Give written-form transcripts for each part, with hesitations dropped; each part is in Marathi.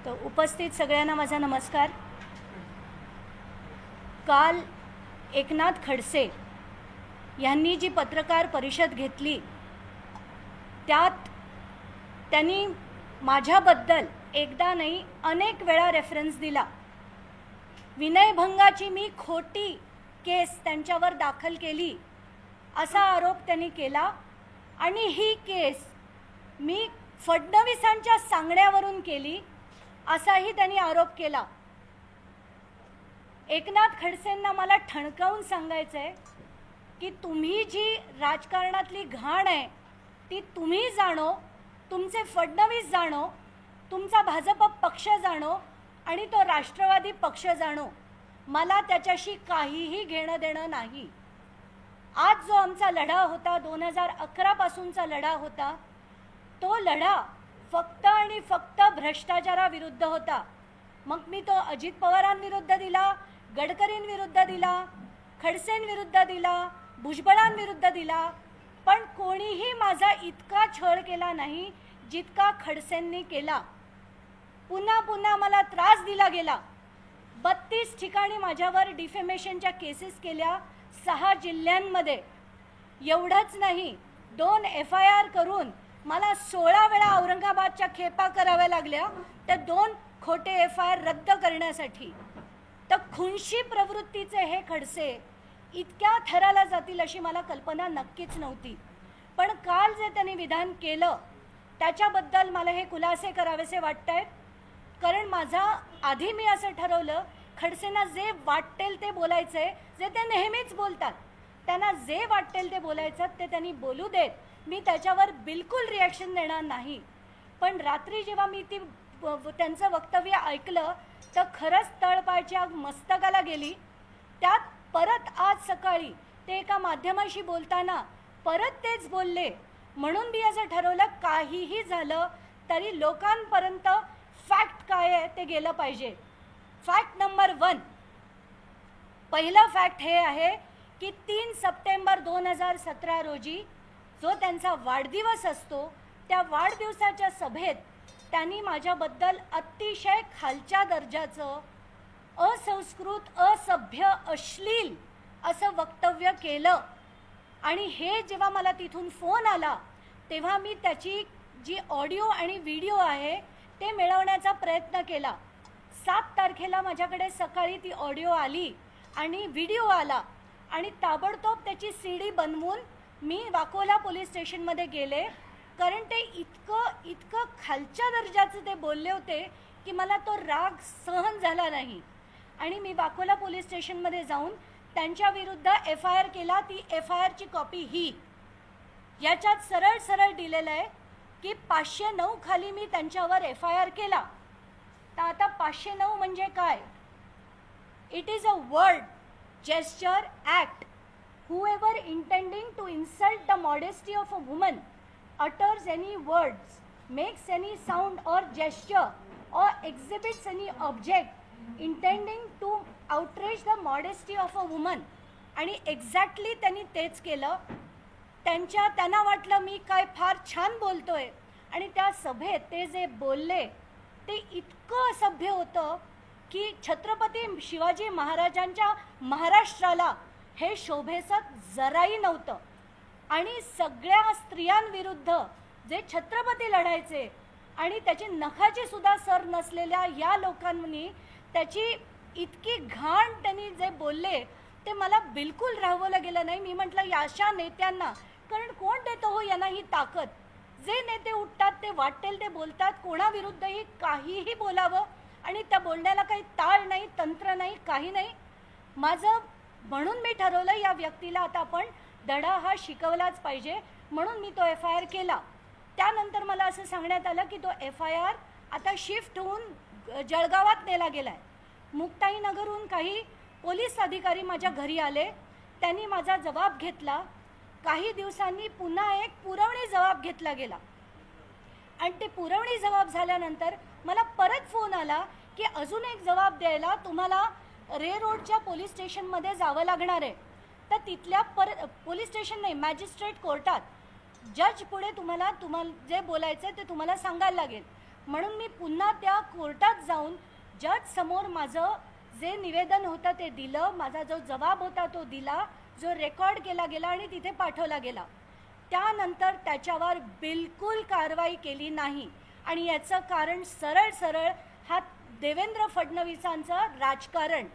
तो उपस्थित सगळ्यांना माझा नमस्कार। काल एकनाथ खडसे यांनी जी पत्रकार परिषद घेतली त्यात त्यांनी माझ्याबद्दल एकदा नाही अनेक वेळा रेफरन्स दिला। विनयभंगाची मी खोटी केस त्यांच्यावर दाखल केली असा आरोप त्यांनी केला आणि ही केस मी फडणवीसांच्या सांगण्यावरून केली असाही त्यांनी आरोप केला। एकनाथ खडसेंना मला ठणकावून सांगायचं आहे की तुम्ही जी राजकारणातली घाण आहे ती तुम्ही जाणो, तुमचे फडणवीस जाणो, तुमचा भाजप पक्ष जाणो आणि तो राष्ट्रवादी पक्ष जाणो, मला त्याच्याशी काहीही घेणं देणं नाही। आज जो आमचा लढा होता 2011 पासूनचा लढा होता तो लढा फक्त आणि फक्त भ्रष्टाचाराविरुद्ध होता। मग मी तो अजित पवारांविरुद्ध दिला, गडकरींविरुद्ध दिला, खडसेंविरुद्ध दिला, भुजबळांविरुद्ध दिला, पण कोणीही माझा इतका छळ केला नाही जितका खडसेंनी केला। पुन्हा पुन्हा मला त्रास दिला गेला। 32 ठिकाणी माझ्यावर डिफेमेशनच्या केसेस केल्या 6 जिल्ह्यांमध्ये। एवढंच नाही, 2 FIR करून मला 16 वेळा औरंगाबादच्या खेपा कराव्या लागल्या त्या 2 खोटे FIR रद्द करण्यासाठी। तर खुनशी प्रवृत्तीचे हे खडसे इतक्या थराला जातील अशी मला कल्पना नक्कीच नव्हती। पण काल जे त्यांनी विधान केलं त्याच्याबद्दल मला हे खुलासे करावेसे वाटतात, कारण माझा आधी मी असं ठरवलं खडसेंना जे वाटेल ते बोलायचे, जे ते नेहमीच बोलतात, त्यांना जे वाटेल ते बोलायचं ते त्यांनी बोलू देत, मी त्याच्यावर बिलकुल रिॲक्शन देणार नाही। पण रात्री जेव्हा मी त्यांचं वक्तव्य ऐकलं तर खरंच तळपायची आग मस्तकाला गेली। त्यात परत आज सकाळी ते एका माध्यमाशी बोलताना परत तेच बोलले, म्हणून मी असं ठरवलं काहीही झालं तरी लोकांपर्यंत फॅक्ट काय आहे ते गेलं पाहिजे। फॅक्ट नंबर 1, पहिलं फॅक्ट हे आहे की 3 सप्टेंबर 2017 रोजी जो त्यांचा वाढदिवस असतो त्या वाढदिवसाच्या सभेत त्यांनी माझ्याबद्दल अतिशय खालच्या दर्जाचं, असंस्कृत, असभ्य, अश्लील असं वक्तव्य केलं। आणि हे जेव्हा मला तिथून फोन आला तेव्हा मी त्याची जी ऑडिओ आणि व्हिडिओ आहे ते मिळवण्याचा प्रयत्न केला। 7 तारखेला माझ्याकडे सकाळी ती ऑडिओ आली आणि व्हिडिओ आला आणि ताबडतोब त्याची CD बनवून मी वाकोला पोलीस स्टेशनमध्ये गेले, कारण ते इतकं खालच्या दर्जाचं ते बोलले होते की मला तो राग सहन झाला नाही। आणि मी वाकोला पोलीस स्टेशनमध्ये जाऊन त्यांच्या विरुद्ध FIR केला। ती FIR ची कॉपी ही याच्यात सरळ सरळ दिलेलं आहे की 509 खाली मी त्यांच्यावर FIR केला। तर आता 509 म्हणजे काय? It is a word gesture act. Whoever intending to insult the modesty of a woman utters any words, makes any sound or gesture or exhibits any object intending to outrage the modesty of a woman. आणि एक्झॅक्टली त्यांनी तेच केलं। त्यांना वाटलं मी काय फार छान बोलतोय आणि त्या सभेत ते जे बोलले ते इतकं असभ्य होतं की छत्रपती शिवाजी महाराजांच्या महाराष्ट्राला हे शोभेसत जराही नव्हतं। आणि सगळ्या स्त्रियांविरुद्ध जे छत्रपती लढायचे आणि त्याची नखाची सुद्धा सर नसलेल्या या लोकांनी त्याची इतकी घाण त्यांनी जे बोलले ते मला बिलकुल राहवलं गेलं नाही। मी म्हटलं अशा नेत्यांना, कारण कोण देतो हो यांना ही ताकद? जे नेते उठतात ते वाटेल ते बोलतात, कोणाविरुद्धही काहीही बोलावं आणि त्या बोलण्याला काही ताळ नाही, तंत्र नाही, काही नाही। म्हणून मी ठरवलं या व्यक्तीला आता आपण धडा हा शिकवलाच पाहिजे, म्हणून मी तो FIR केला। त्यानंतर मला असं सांगण्यात आलं की तो FIR आता शिफ्ट होऊन जळगावात नेला गेलाय। मुक्ताईनगरहून काही पोलीस अधिकारी माझ्या घरी आले, त्यांनी माझा जबाब घेतला। काही दिवसांनी पुन्हा एक पुरवणी जबाब घेतला गेला आणि ते पुरवणी जबाब झाल्यानंतर मला परत फोन आला की अजून एक जबाब द्यायला तुम्हाला रे रोडच्या पोलीस स्टेशनमध्ये जावं लागणार आहे। तर तिथल्या पोलीस स्टेशन नाही, मॅजिस्ट्रेट कोर्टात जज पुढे तुम्हाला जे बोलायचं ते तुम्हाला सांगायला लागेल। म्हणून मी पुन्हा त्या कोर्टात जाऊन जज समोर माझं जे निवेदन होतं ते दिलं, माझा जो जबाब होता तो दिला, जो रेकॉर्ड केला गेला आणि तिथे पाठवला गेला. त्यानंतर त्याच्यावर बिलकुल कारवाई केली नाही. आणि याचं कारण सरळ सरळ हा देवेंद्र फडणवीसांचं राजकारण.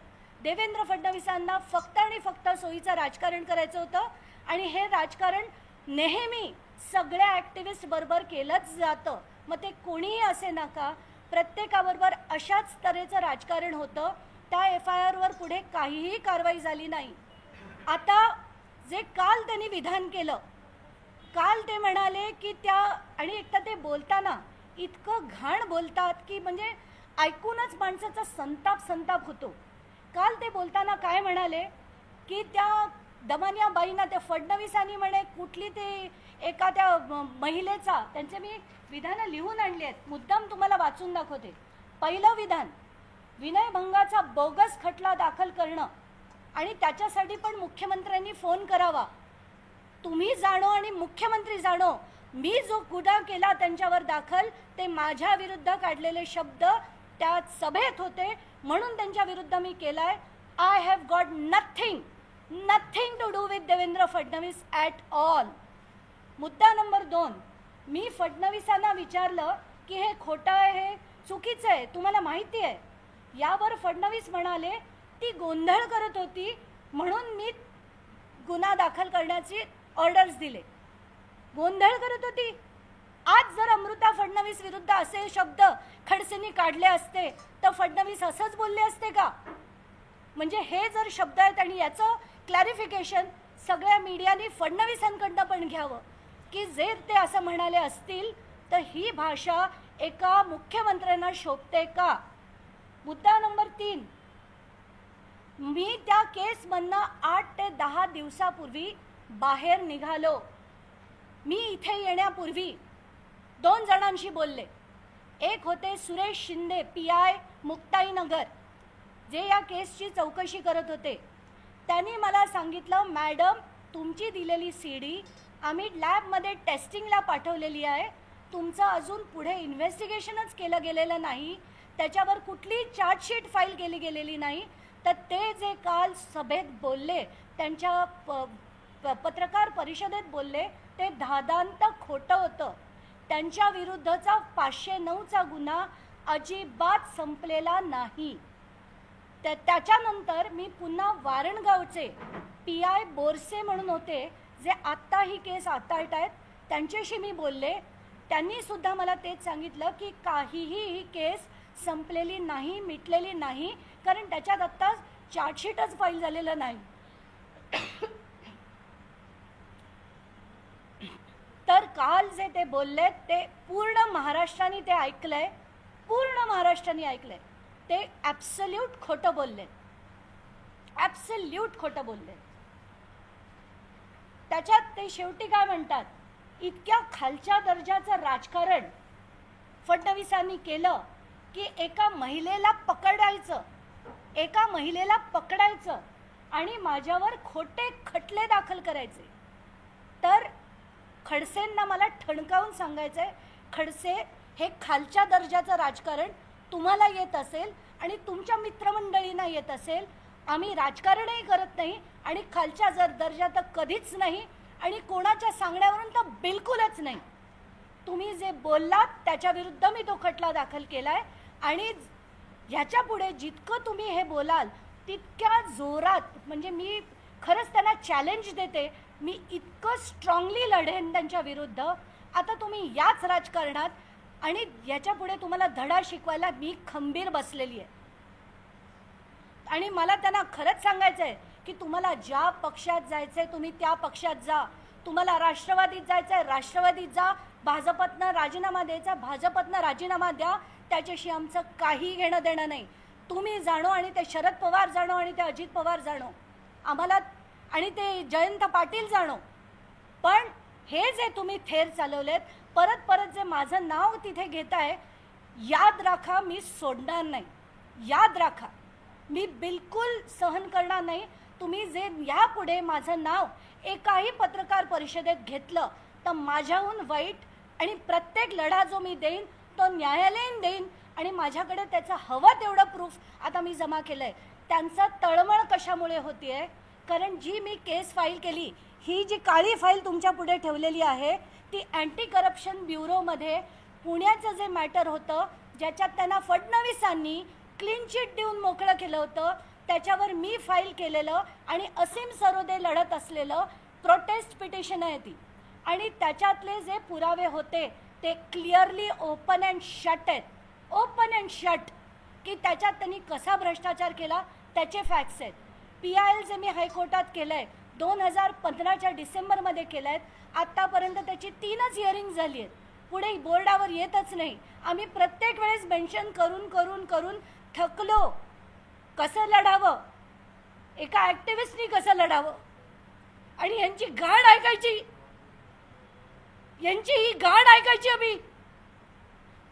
देवेंद्र फडणवीसांना फक्त आणि फक्त सोयीचं राजकारण करायचं होतं आणि हे राजकारण नेहमी सगळ्या ॲक्टिव्हिस्ट बरोबर केलंच जातं. मग ते कोणीही असे नका, प्रत्येकाबरोबर अशाच तऱ्हेचं राजकारण होतं. त्या FIRवर पुढे काहीही कारवाई झाली नाही. आता जे काल त्यांनी विधान केलं, काल ते म्हणाले की त्या, आणि एक तर ते बोलताना इतकं घाण बोलतात की म्हणजे ऐकूनच माणसाचा संताप होतो. काल ते बोलताना काय म्हणाले की त्या दमानियाबाईंना त्या फडणवीसांनी म्हणे कुठली ते एका त्या महिलेचा, त्यांचे मी विधानं लिहून आणली आहेत, मुद्दाम तुम्हाला वाचून दाखवते. पहिलं विधान, विनयभंगाचा बोगस खटला दाखल करणं आणि त्याच्यासाठी पण मुख्यमंत्र्यांनी फोन करावा. तुम्ही जाणो आणि मुख्यमंत्री जाणो, मी जो गुन्हा केला त्यांच्यावर दाखल ते माझ्या विरुद्ध काढलेले शब्द त्या सभेत होते म्हणून त्यांच्या विरुद्ध मी केलाय. I have got nothing to do with Devendra Fadnavis at all. मुद्दा नंबर 2, मी फडणवीसांना विचारलं की हे खोटं आहे, हे चुकीचं आहे, तुम्हाला माहिती आहे. यावर फडणवीस म्हणाले ती गोंधळ करत होती म्हणून मी गुन्हा दाखल करण्याची ऑर्डर्स दिले. गोंधळ करत होती. आज जर अमृता फडणवीस विरुद्ध असे शब्द खडसेंनी काढले असते तर फडणवीस असंच बोलले असते का? म्हणजे हे जर शब्द आहेत आणि याचं क्लॅरिफिकेशन सगळ्या मीडियाने फडणवीसांकडनं पण घ्यावं की जे ते असं म्हणाले असतील तर ही भाषा एका मुख्यमंत्र्यांना शोभते का? मुद्दा नंबर 3, मी त्या केसमधनं 8 ते 10 दिवसापूर्वी बाहेर निघालो. मी इथे येण्यापूर्वी 2 जणांशी बोलले. एक होते सुरेश शिंदे, PI मुक्ताईनगर, जे या केसची चौकशी करत होते. त्यांनी मला सांगितलं, मॅडम तुमची दिलेली CD आम्ही लॅबमध्ये टेस्टिंगला पाठवलेली आहे, तुमचं अजून पुढे इन्व्हेस्टिगेशनच केलं गेलेलं नाही, त्याच्यावर कुठली चार्जशीट फाईल केली गेलेली नाही. तर ते जे काल सभेत बोलले, त्यांच्या पत्रकार परिषदेत बोलले, ते धादांत खोटं होतं. त्यांच्या विरुद्धचा 509चा गुन्हा अजिबात संपलेला नाही. त्याच्यानंतर मी पुन्हा वारणगावचे PI बोरसे म्हणून होते, जे आत्ता ही केस हाताळत आहेत, त्यांच्याशी मी बोलले. त्यांनी सुद्धा मला तेच सांगितलं की काहीही ही केस संपलेली नाही, मिटलेली नाही, कारण त्याच्यात आत्ता चार्जशीटच फाईल झालेलं नाही. तर काल जे ते बोलले ते पूर्ण महाराष्ट्राने ते ऐकलंय, पूर्ण महाराष्ट्राने ऐकलंय. ते ॲब्सल्यूट खोटं बोलले, ॲब्सल्यूट खोटं बोलले. त्याच्यात ते शेवटी काय म्हणतात, इतक्या खालच्या दर्जाचं राजकारण फडणवीसांनी केलं की एका महिलेला पकडायचं आणि माझ्यावर खोटे खटले दाखल करायचे. तर खडसेंना मला ठणकावून सांगायचंय, खडसे हे खालच्या दर्जाचं राजकारण तुम्हाला येत असेल आणि तुमच्या मित्रमंडळींना येत असेल, आम्ही राजकारणही करत नाही आणि खालच्या दर्जात कधीच नाही आणि कोणाच्या सांगण्यावरून तर बिलकुलच नाही. तुम्ही जे बोललात त्याच्या विरुद्ध मी तो खटला दाखल केलाय आणि ह्याच्या पुढे जितकं तुम्ही हे बोलाल तितक्या जोरात, म्हणजे मी खरंच त्यांना चॅलेंज देते, मी इतकं स्ट्रॉंगली लढेन त्यांच्या विरुद्ध. आता तुम्ही याच राजकारणात आणि याच्या पुढे तुम्हाला धडा शिकवायला मी खंबीर बसलेली आहे. आणि मला त्यांना खरंच सांगायचं आहे की तुम्हाला ज्या पक्षात जायचंय तुम्ही त्या पक्षात जा, तुम्हाला राष्ट्रवादीत जायचंय राष्ट्रवादीत जा, भाजपतनं राजीनामा द्यायचा भाजपतनं राजीनामा द्या, त्याच्याशी आमचं काही घेणं देणं नाही. तुम्ही जाणो आणि ते शरद पवार जाणो आणि ते अजित पवार जाणो, आम्हाला आणि ते जयंत पाटील जाणो, पण हे जे तुम्ही थेर चालवलेत, परत परत जे माझं नाव तिथे घेताय, याद राखा मी सोडणार नाही. याद राखा, मी बिलकुल सहन करणार नाही. तुम्ही जे यापुढे माझं नाव एकाही पत्रकार परिषदेत घेतलं तर माझ्याहून वाईट आणि प्रत्येक लढा जो मी देईन तो न्यायालयीन देईन आणि माझ्याकडे त्याचं हवं तेवढं प्रूफ आता मी जमा केलं आहे. त्यांचा तळमळ कशामुळे होती आहे? कारण जी मी केस फाईल केली, ही जी काळी फाईल तुमच्या पुढे ठेवलेली आहे, ती अँटी करप्शन ब्युरोमध्ये पुण्याचं जे मॅटर होतं, ज्याच्यात त्यांना फडणवीसांनी क्लीन चिट देऊन मोकळं केलं होतं, त्याच्यावर मी फाईल केलेलं आणि असीम सरोदे लढत असलेलं प्रोटेस्ट पिटिशन आहे ती. आणि त्याच्यातले जे पुरावे होते ते क्लिअरली ओपन अँड शट आहेत. ओपन अँड शट की त्याच्यात त्यांनी कसा भ्रष्टाचार केला त्याचे फॅक्ट्स आहेत. PIL जे मी हायकोर्टात केलं आहे 2015च्या डिसेंबरमध्ये केलं आहे. आत्तापर्यंत त्याची 3च हिअरिंग झाली आहेत. पुढे बोर्डावर येतच नाही. आम्ही प्रत्येक वेळेस मेन्शन करून करून करून थकलो. कसं लढावं, एका ॲक्टिव्हिस्टनी कसं लढावं, आणि यांची गाड ऐकायची, यांची ही गाड ऐकायची आम्ही.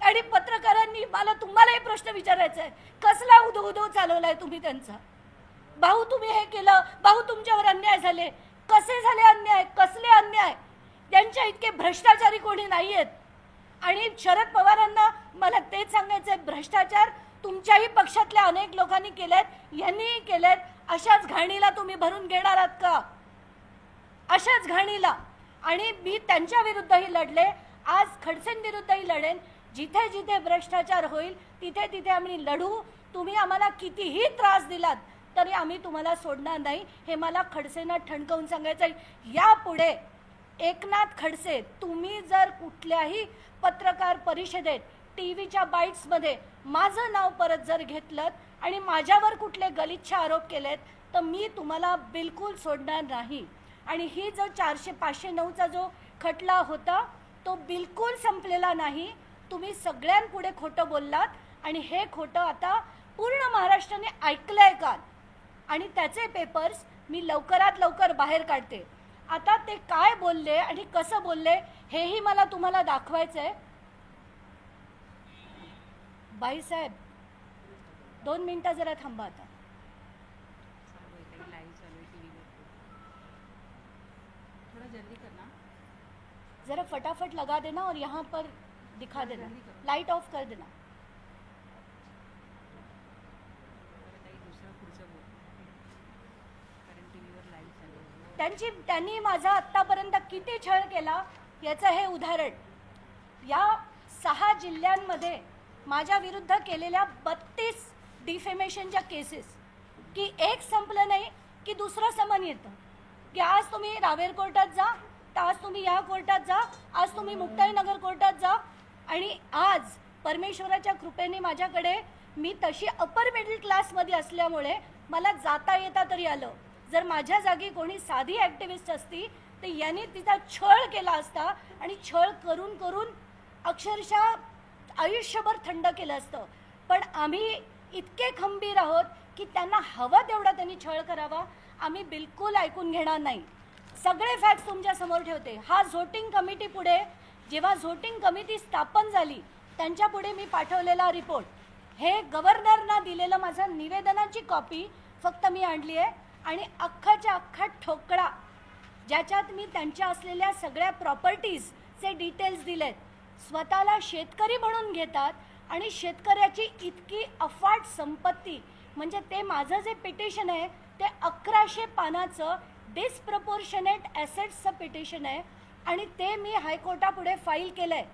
आणि पत्रकारांनी मला तुम्हालाही प्रश्न विचारायचा आहे, कसला उदो चालवलाय तुम्ही त्यांचा? भाऊ तुम्ही हे केलं, भाऊ तुमच्यावर अन्याय झाले. कसे झाले अन्याय, कसले अन्याय? त्यांच्या इतके भ्रष्टाचारी कोणी नाही आहेत. आणि शरद पवारांना मला तेच सांगायचं आहे, भ्रष्टाचार तुमच्याही पक्षातल्या अनेक लोकांनी केलेत, यांनीही केलेत. अशाच घाणीला तुम्ही भरून घेणार आहात का? अशाच घाणीला. आणि मी त्यांच्या विरुद्धही लढले, आज खडसेंविरुद्धही लढेन. जिथे जिथे भ्रष्टाचार होईल तिथे तिथे आम्ही लढू. तुम्ही आम्हाला कितीही त्रास दिलात तरी आम्ही तुम्हाला सोडणार नाही, हे मला खडसेंना ठणकावून सांगायचं आहे. यापुढे एकनाथ खडसे, तुम्ही जर कुठल्याही पत्रकार परिषदेत, टीव्हीच्या बाईट्समध्ये माझं नाव परत जर घेतलं आणि माझ्यावर कुठले गलिच्छ आरोप केलेत तर मी तुम्हाला बिलकुल सोडणार नाही. आणि ही जो 400-509चा जो खटला होता तो बिलकुल संपलेला नाही. तुम्ही सगळ्यांपुढे खोटं बोललात आणि हे खोटं आता पूर्ण महाराष्ट्राने ऐकलंय का, आणि त्याचे पेपर्स मी लवकरात लवकर बाहेर काढते. आता ते काय बोलले आणि कसं बोलले हेही मला तुम्हाला दाखवायचं आहे. बाईसाहेब 2 मिनिटं जरा थांबा. आता जरा फटाफट लगा देना और यहाँ पर दिखा देना, लाइट ऑफ कर देना. त्यांनी माझा आत्तापर्यंत किती छळ केला याचं हे उदाहरण. या 6 जिल्ह्यांमध्ये माझ्या विरुद्ध केलेल्या 32 डिफेमेशनच्या केसेस, की एक संपलं नाही की दुसरं समन येतं, की आज तुम्ही रावेर कोर्टात जा, तर आज तुम्ही या कोर्टात जा, आज तुम्ही मुक्ताईनगर कोर्टात जा. आणि आज परमेश्वराच्या कृपेने माझ्याकडे, मी तशी अपर मिडल क्लासमध्ये असल्यामुळे मला जाता येता तरी आलं. जर माझ्या जागी कोणी साधी ॲक्टिव्हिस्ट असती तर यांनी तिचा छळ केला असता आणि छळ करून करून अक्षरशः आयुष्यभर थंड केलं असतं. पण आम्ही इतके खंबीर आहोत की त्यांना हवं तेवढा त्यांनी छळ करावा, आम्ही बिलकुल ऐकून घेणार नाही. सगळे फॅक्ट्स तुमच्या समोर ठेवते. हा झोटिंग कमिटी पुढे, जेव्हा झोटिंग कमिटी स्थापन झाली त्यांच्या पुढे मी पाठवलेला रिपोर्ट, हे गव्हर्नरना दिलेलं माझं निवेदनाची कॉपी फक्त मी आणली आहे. आणि अख्खाच्या अख्खा ठोकळा, ज्याच्यात मी त्यांच्या असलेल्या सगळ्या प्रॉपर्टीजचे डिटेल्स दिलेत. स्वतःला शेतकरी म्हणून घेतात आणि शेतकऱ्याची इतकी अफाट संपत्ती, म्हणजे ते माझं जे पिटिशन आहे ते 1100 पानाचं डिस्प्रपोर्शनेट ॲसेट्सचं पिटिशन आहे. आणि ते मी हायकोर्टापुढे फाईल केलं आहे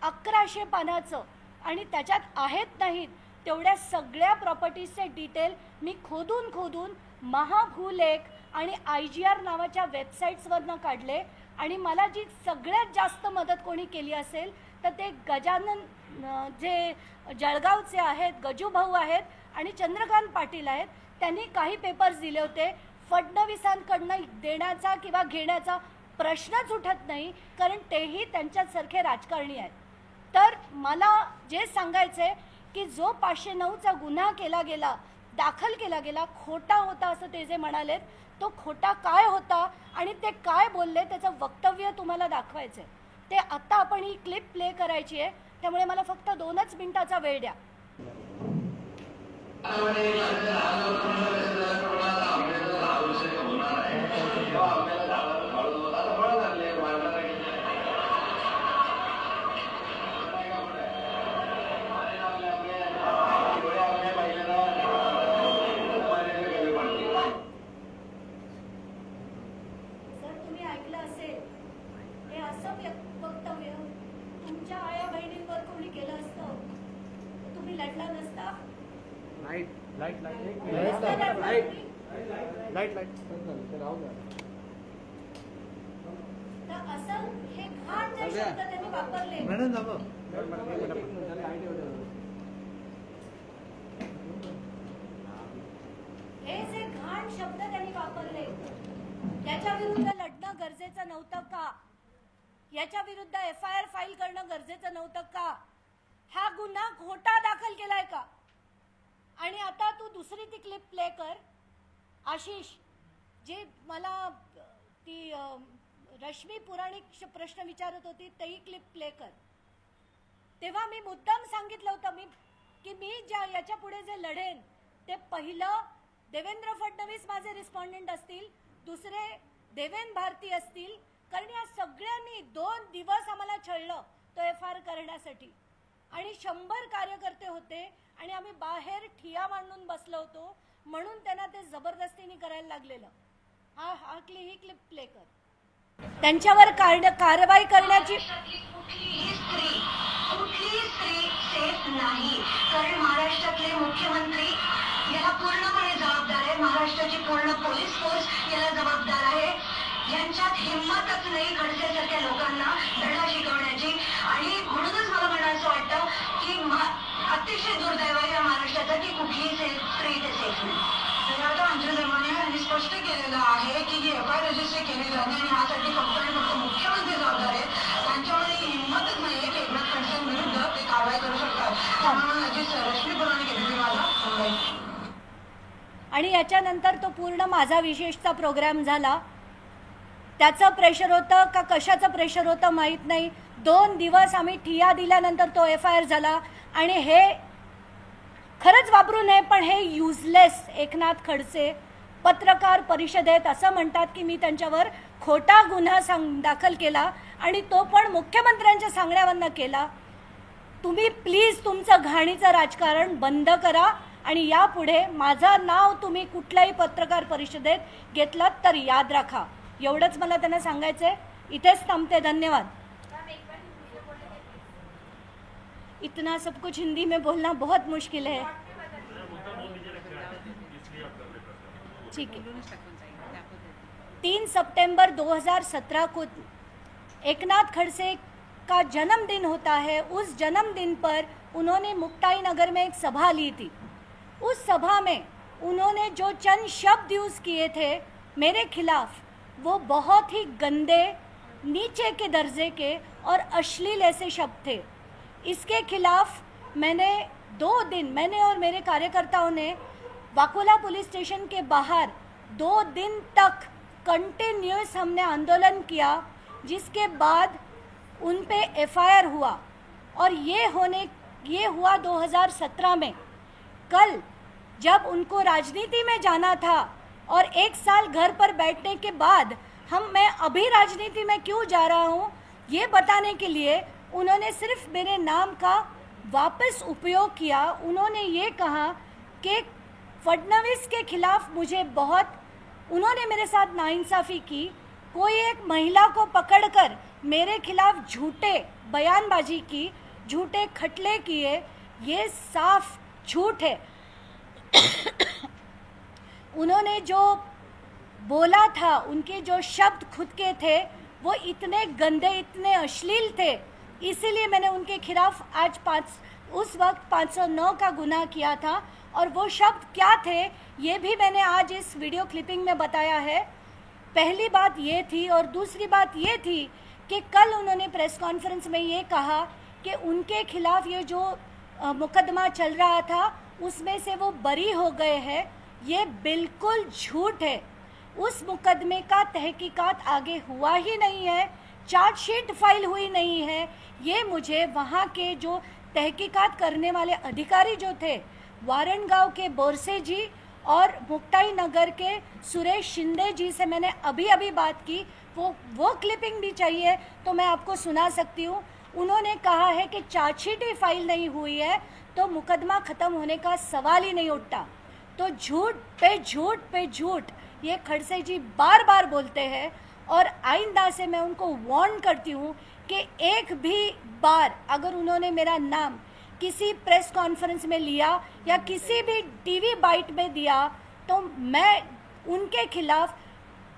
1100 पानाचं. आणि त्याच्यात आहेत नाहीत तेवढ्या सगळ्या प्रॉपर्टीजचे डिटेल मी खोदून खोदून महाभूलेख आणि IGR नावाच्या वेबसाईट्सवरनं काढले. आणि मला जी सगळ्यात जास्त मदत कोणी केली असेल तर ते गजानन जे जळगावचे आहेत, गजूभाऊ आहेत आणि चंद्रकांत पाटील आहेत. त्यांनी काही पेपर्स दिले होते. फडणवीसांकडनं देण्याचा किंवा घेण्याचा प्रश्नच उठत नाही, कारण तेही त्यांच्यासारखे राजकारणी आहेत. तर मला जे सांगायचं आहे की जो 509चा गुन्हा केला गेला, दाखल केला गेला, खोटा होता असं ते जे म्हणालेत, तो खोटा काय होता आणि ते काय बोलले त्याचं वक्तव्य तुम्हाला दाखवायचं आहे. ते आत्ता आपण ही क्लिप प्ले करायची आहे, त्यामुळे मला फक्त 2च मिनिटाचा वेळ द्या. लढला नसता? लाईट लाईट लाईट नसता लढला लाईट तुम्ही? लाईट लाईट राहू द्या. तर असं हे घाण जे शब्द त्यांनी वापरले, मॅडम जावं. हे जे घाण शब्द त्यांनी वापरले, त्याच्या विरुद्ध लढणं गरजेचं नव्हतं का? याच्या विरुद्ध FIR फाईल करणं गरजेचं नव्हतं का? हा गुन्हा खोटा दाखल केलाय का? आणि आता तू दुसरी ती क्लिप प्ले कर. आशिष, जे मला ती रश्मी पुराणिक प्रश्न विचारत होती तेही क्लिप प्ले कर. तेव्हा मी मुद्दाम सांगितलं होतं की मी याच्या पुढे जे लढेन ते पहिलं देवेंद्र फडणवीस माझे रिस्पॉन्डेंट असतील, दुसरे देवेंद्र भारती असतील, कारण या सगळ्यांनी 2 दिवस आम्हाला छळलं तो FIR करण्यासाठी. आणि 100 कार्यकर्ते होते आणि आम्ही बाहेर ठिया मांडून बसलो होतो, म्हणून त्यांना ते जबरदस्तीने करायला लागलेलं. ही क्लिप प्ले कर. त्यांच्यावर कारवाई करण्याची कुठलीही स्त्री सेफ नाही, कारण महाराष्ट्रातले मुख्यमंत्री याला पूर्णपणे जबाबदार आहे, महाराष्ट्राची पूर्ण पोलीस फोर्स याला जबाबदार आहे. यांच्यात हिंमतच नाही खडसेसारख्या लोकांना धडा शिकवण्याची. आणि म्हणूनच मला म्हणायचं वाटतं की अतिशय दुर्दैव आहे या महाराष्ट्राचा की कुठलीही स्त्री इथे सेफ नाही. आता अंजली दमाने यांनी स्पष्ट केलेलं आहे की ही FIR रजिस्टर केली जाते आणि यासाठी फक्त मुख्यमंत्री जबाबदार आहेत. त्यांच्यामध्ये हिंमतच नाही आहे की एकनाथ खडसेंविरुद्ध ते कारवाई करू शकतात. रश्मी पुराणिक केली माझा. आणि याच्यानंतर तो पूर्ण माझा विशेषचा प्रोग्राम झाला. त्याचं प्रेशर होतं का कशाचं प्रेशर होतं माहीत नाही. 2 दिवस आम्ही ठिया दिल्यानंतर तो FIR झाला. आणि हे खरंच वापरू नये, पण हे युजलेस एकनाथ खडसे पत्रकार परिषदेत असं म्हणतात की मी त्यांच्यावर खोटा गुन्हा दाखल केला आणि तो पण मुख्यमंत्र्यांच्या सांगण्यावरनं केला. तुम्ही प्लीज तुमचं घाणीचं राजकारण बंद करा आणि यापुढे माझं नाव तुम्ही कुठल्याही पत्रकार परिषदेत घेतलं तर याद राखा. एवढंच मला त्यांना सांगायचंय. इथेच थांबते. धन्यवाद. इतना सब कुछ हिंदी में बोलना बहुत मुश्किल है. ठीक है. 3 सितंबर 2017 को एकनाथ खड़से का जन्मदिन होता है. उस जन्मदिन पर उन्होंने मुक्ताई नगर में एक सभा ली थी. उस सभा में उन्होंने जो चंद शब्द यूज़ किए थे मेरे खिलाफ, वो बहुत ही गंदे, नीचे के दर्जे के और अश्लील ऐसे शब्द थे. इसके खिलाफ मैंने 2 दिन, मैंने और मेरे कार्यकर्ताओं ने वाकोला पुलिस स्टेशन के बाहर 2 दिन तक कंटिन्यूस हमने आंदोलन किया, जिसके बाद उन पे FIR हुआ. और ये हुआ 2017 में. कल जब उनको राजनीति में जाना था और 1 साल घर पर बैठने के बाद मैं अभी राजनीति में क्यों जा रहा हूँ ये बताने के लिए उन्होंने सिर्फ मेरे नाम का वापस उपयोग किया. उन्होंने ये कहा कि फडणवीस के खिलाफ उन्होंने मेरे साथ नाइंसाफ़ी की. कोई एक महिला को पकड़कर मेरे खिलाफ झूठे बयानबाजी की, झूठे खटले किए. ये साफ झूठ है. उन्होंने जो बोला था, उनके जो शब्द खुद के थे वो इतने गंदे, इतने अश्लील थे. इसीलिए मैंने उनके खिलाफ उस वक्त 509 का गुनाह किया था. और वो शब्द क्या थे ये भी मैंने आज इस वीडियो क्लिपिंग में बताया है. पहली बात ये थी. और दूसरी बात ये थी कि कल उन्होंने प्रेस कॉन्फ्रेंस में ये कहा कि उनके खिलाफ ये जो मुकदमा चल रहा था उसमें से वो बरी हो गए हैं. ये बिल्कुल झूठ है. उस मुकदमे का तहकीकात आगे हुआ ही नहीं है, चार्जशीट फाइल हुई नहीं है. ये मुझे वहाँ के जो तहकीकात करने वाले अधिकारी जो थे, वारंगांव के बोरसे जी और मुक्ताई नगर के सुरेश शिंदे जी से मैंने अभी बात की. वो क्लिपिंग भी चाहिए तो मैं आपको सुना सकती हूँ. उन्होंने कहा है कि चार्जशीट ही फाइल नहीं हुई है तो मुकदमा ख़त्म होने का सवाल ही नहीं उठता. तो झूठ पे झूठ पे झूठ ये खड़से जी बार बार बोलते हैं. और आइंदा से मैं उनको वार्न करती हूँ कि एक भी बार अगर उन्होंने मेरा नाम किसी प्रेस कॉन्फ्रेंस में लिया या किसी भी टीवी बाइट में दिया, तो मैं उनके खिलाफ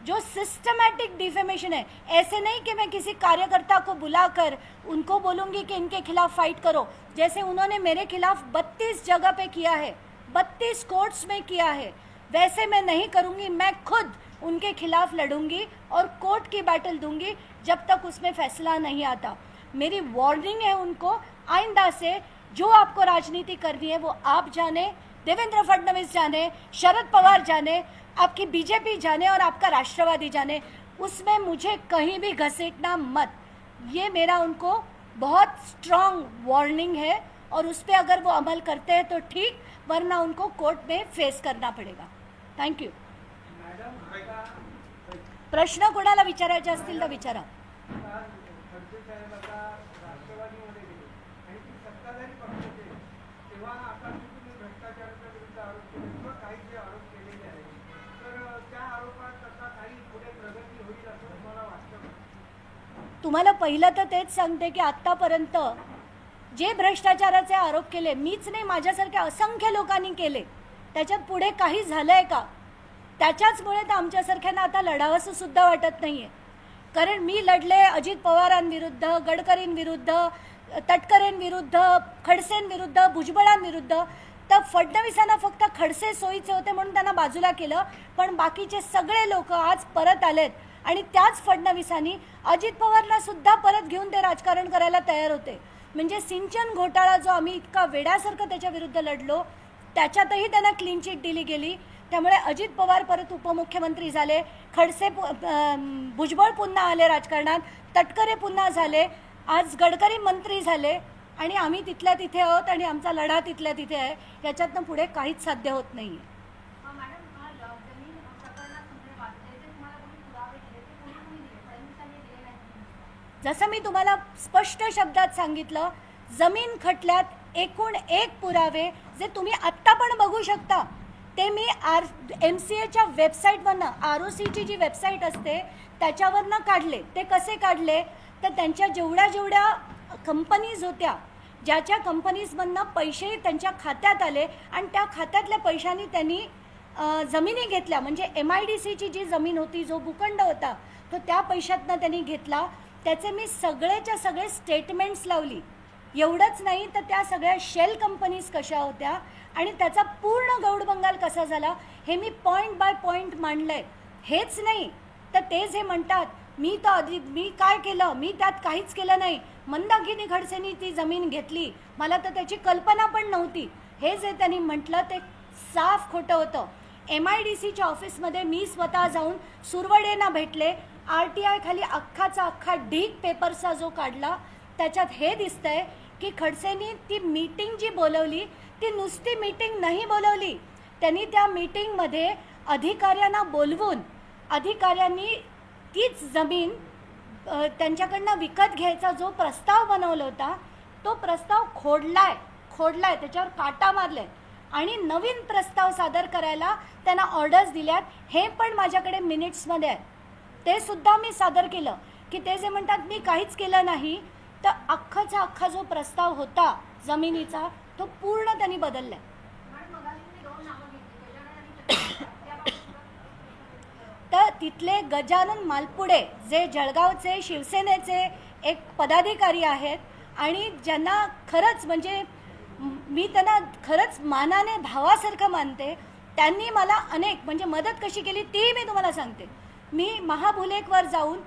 जो सिस्टमैटिक डिफेमेशन है, ऐसे नहीं कि मैं किसी कार्यकर्ता को बुलाकर उनको बोलूँगी कि इनके खिलाफ फाइट करो, जैसे उन्होंने मेरे खिलाफ 32 जगह पे किया है, 32 कोर्ट्स में किया है, वैसे मैं नहीं करूँगी। मैं खुद उनके खिलाफ लड़ूंगी और कोर्ट की बैटल दूंगी जब तक उसमें फैसला नहीं आता। मेरी वार्निंग है उनको, आइंदा से जो आपको राजनीति करनी है वो आप जाने, देवेंद्र फडणवीस जाने, शरद पवार जाने, आपकी बीजेपी जाने और आपका राष्ट्रवादी जाने, उसमें मुझे कहीं भी घसीटना मत। ये मेरा उनको बहुत स्ट्रांग वार्निंग है और उस पर अगर वो अमल करते हैं तो ठीक, वरना उनको कोर्ट में फेस करना पड़ेगा। Thank you. प्रश्न कोणाला विचारायचे असतील तर विचारा। तुम्हाला पहिलं तर तेच सांगते की आतापर्यंत जे भ्रष्टाचाराचे आरोप केले, मीच नाही माझ्यासारख्या असंख्य लोकांनी केले, त्याच्यात पुढे काही झालंय का? त्याच्याचमुळे तर आमच्यासारख्यांना आता लढावंसं सुद्धा वाटत नाहीये। कारण मी लढले अजित पवारांविरुद्ध, गडकरींविरुद्ध, तटकरेंविरुद्ध, खडसेंविरुद्ध, भुजबळांविरुद्ध। तर फडणवीसांना फक्त खडसे सोयीचे होते म्हणून त्यांना बाजूला केलं, पण बाकीचे सगळे लोक आज परत आलेत आणि त्याच फडणवीसांनी अजित पवारला सुद्धा परत घेऊन ते राजकारण करायला तयार होते। म्हणजे सिंचन घोटाळा जो आम्ही इतका वेड्यासारखं त्याच्या विरुद्ध लढलो, त्याच्यातही त्यांना क्लीन चिट दिली गेली। त्यामुळे अजित पवार परत उपमुख्यमंत्री झाले, खडसे भुजबळ पुन्हा आले राजकारणात, तटकरे पुन्हा झाले, आज गडकरी मंत्री झाले आणि आम्ही तिथल्या तिथे आहोत आणि आमचा लढा तिथल्या तिथे आहे। याच्यातनं पुढे काहीच साध्य होत नाहीये। जसं मी तुम्हाला स्पष्ट शब्दात सांगितलं, जमीन खटल्यात एकूण एक पुरावे जे तुम्ही आत्ता पण बघू शकता, ते मी MCAच्या वेबसाईटवरनं, ROCची जी वेबसाईट असते त्याच्यावरनं काढले। ते कसे काढले तर त्यांच्या जेवढ्या कंपनीज होत्या, ज्याच्या कंपनीजमधनं पैसे त्यांच्या खात्यात आले आणि त्या खात्यातल्या पैशांनी त्यांनी जमिनी घेतल्या। म्हणजे MIDCची जी जमीन होती, जो भूखंड होता, तो त्या पैशातनं त्यांनी घेतला। त्याचे मी सगळेच्या सगळे स्टेटमेंट्स लावली। एवढंच नाही तर त्या सगळ्या शेल कंपनीज कशा होत्या आणि त्याचा पूर्ण गौडबंगाल कसा झाला हे मी पॉइंट बाय पॉइंट मांडलंय। हेच नाही तर ते जे म्हणतात मी काय केलं, मी त्यात काहीच केलं नाही, मंदाकिनी खडसेंनी ती जमीन घेतली, मला तर त्याची कल्पना पण नव्हती, हे जे त्यांनी म्हटलं ते साफ खोटं होतं। MIDCच्या ऑफिसमध्ये मी स्वतः जाऊन सुरवडेंना भेटले, RTI खाली अख्खाचा अख्खा ढीग पेपरचा जो काढला, त्याच्यात हे दिसतंय की खडसेंनी ती मीटिंग जी बोलवली ती नुसती मीटिंग नाही बोलवली, त्यांनी त्या मीटिंगमध्ये अधिकाऱ्यांना बोलवून अधिकाऱ्यांनी तीच जमीन त्यांच्याकडनं विकत घ्यायचा जो प्रस्ताव बनवला होता तो प्रस्ताव खोडलाय, त्याच्यावर काटा मारलाय आणि नवीन प्रस्ताव सादर करायला त्यांना ऑर्डर्स दिल्यात। हे पण माझ्याकडे मिनिट्समध्ये आहे, ते सुद्धा मी सादर केलं की ते जे म्हणतात मी काहीच केलं नाही, तर अख्खाचा अख्खा जो प्रस्ताव होता जमिनीचा तो पूर्ण त्यांनी बदललाय। तर तिथले गजानन मालपुडे जे जळगावचे शिवसेनेचे एक पदाधिकारी आहेत आणि ज्यांना खरंच म्हणजे मी त्यांना खरंच मानाने भावासारखं मानते, त्यांनी मला अनेक म्हणजे मदत कशी केली ती मी तुम्हाला सांगते। मी महाभुलेकवर जाऊन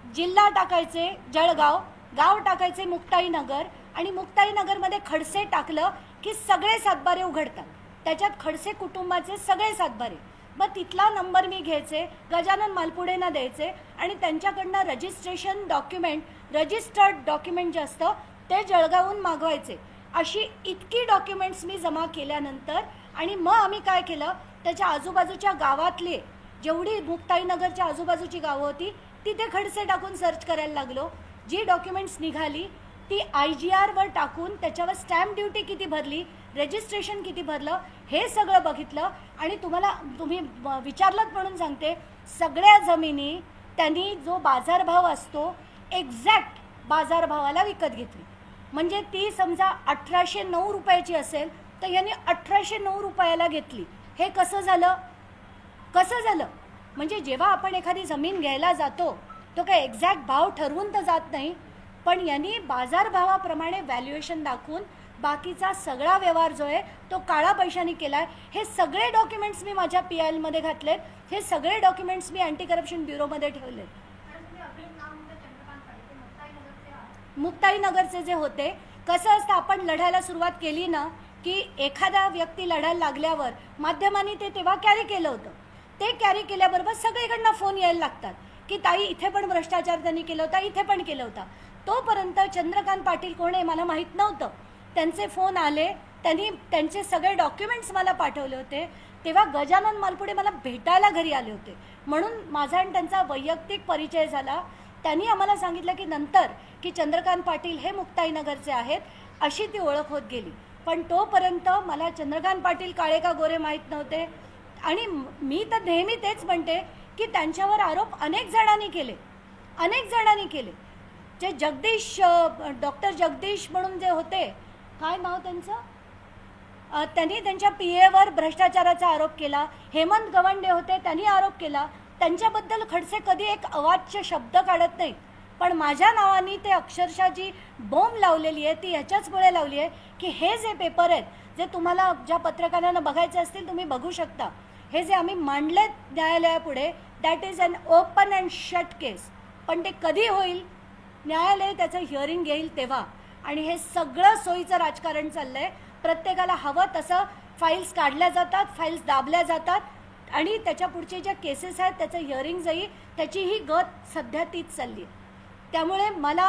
जिल्हा टाकायचे जळगाव, गाव टाकायचे मुक्ताईनगर आणि मुक्ताईनगरमध्ये खडसे टाकलं की सगळे सातबारे उघडतात, त्याच्यात खडसे कुटुंबाचे सगळे सातबारे। मग तिथला नंबर मी घ्यायचे, गजानन मालपुडेंना द्यायचे आणि त्यांच्याकडनं रजिस्ट्रेशन डॉक्युमेंट, रजिस्टर्ड डॉक्युमेंट जे असतं ते जळगावहून मागवायचे। अशी इतकी डॉक्युमेंट्स मी जमा केल्यानंतर आणि मग आम्ही काय केलं, त्याच्या आजूबाजूच्या गावातले जेवढी मुक्ताईनगरच्या आजूबाजूची गावं होती तिथे खडसे टाकून सर्च करायला लागलो। जी डॉक्युमेंट्स निघाली ती IGRवर टाकून त्याच्यावर स्टॅम्प ड्युटी किती भरली, रजिस्ट्रेशन किती भरलं हे सगळं बघितलं आणि तुम्ही विचारलत म्हणून सांगते, सगळ्या जमिनी त्यांनी जो बाजारभाव असतो एक्झॅक्ट बाजारभावाला विकत घेतली। म्हणजे ती समजा 1809 रुपयाची असेल तर यांनी 1809 रुपयाला घेतली. हे कसं झालं? कसं झालं? म्हणजे जेव्हा आपण एखादी जमीन घ्यायला जातो तो काय एक्झॅक्ट भाव ठरवून तर जात नाही, पण यांनी बाजारभावाप्रमाणे व्हॅल्युएशन दाखवून बाकीचा सगळा व्यवहार जो आहे तो काळा पैशाने केला आहे. हे सगळे डॉक्युमेंट्स मी माझ्या PIL मध्ये घातलेत. हे सगळे डॉक्युमेंट्स मी अँटी करप्शन ब्युरोमध्ये ठेवले. मुक्ताईनगरचे जे होते, कसं असतं आपण लढायला सुरुवात केली ना की एखादा व्यक्ती लढायला लागल्यावर माध्यमांनी ते तेव्हा कॅरी केलं होतं. ते कॅरी केल्याबरोबर सगळीकडनं फोन यायला लागतात की ताई इथे पण भ्रष्टाचार त्यांनी केला होता, इथे पण केला होता. तोपर्यंत चंद्रकांत पाटील कोण आहे मला माहीत नव्हतं. त्यांचे फोन आले, त्यांनी त्यांचे सगळे डॉक्युमेंट्स मला पाठवले होते. तेव्हा गजानन मालपुडे मला भेटायला घरी आले होते, म्हणून माझा आणि त्यांचा वैयक्तिक परिचय झाला. त्यांनी आम्हाला सांगितलं की नंतर की चंद्रकांत पाटील हे मुक्ताईनगरचे आहेत, अशी ती ओळख होत गेली. पण तोपर्यंत मला चंद्रकांत पाटील काळे का गोरे माहीत नव्हते. आणि मी तर नेहमी तेच म्हणते की त्यांच्यावर आरोप अनेक जणांनी केले. जे जगदीश डॉक्टर जगदीश म्हणून जे होते, काय नाव त्यांचं, त्यांनी त्यांच्या PA वर भ्रष्टाचाराचा आरोप केला. हेमंत गवंडे होते, त्यांनी आरोप केला. त्यांच्याबद्दल खडसे कधी एक अवाच्य शब्द काढत नाहीत, पण माझ्या नावाने ते अक्षरशः जी बॉम्ब लावलेली आहे ती ह्याच्याचमुळे लावली आहे की हे जे पेपर आहेत, जे तुम्हाला ज्या पत्रकारांना बघायचे असतील तुम्ही बघू शकता, हे जे आम्ही मांडलेत न्यायालयापुढे, that is an open and shut case. पण ते कधी होईल? न्यायालय त्याचं हिअरिंग घेईल तेव्हा. आणि हे सगळं सोयीचं राजकारण चाललं आहे. प्रत्येकाला हवं तसं फाईल्स काढल्या जातात, फाईल्स दाबल्या जातात, आणि त्याच्या पुढचे ज्या केसेस आहेत त्याचं हिअरिंग जाईल, त्याची ही गत सध्या तीच चालली आहे. त्यामुळे मला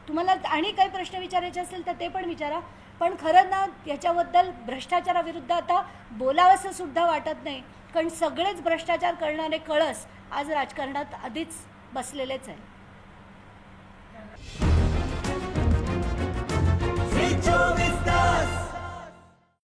तुम्हाला आणि काही प्रश्न विचारायचे असेल तर ते पण विचारा. पण खरं ना याच्याबद्दल भ्रष्टाचाराविरुद्ध आता बोलावंसं सुद्धा वाटत नाही, कारण सगळेच भ्रष्टाचार करणारे कळस आज राजकारणात आधीच बसलेलेच आहे.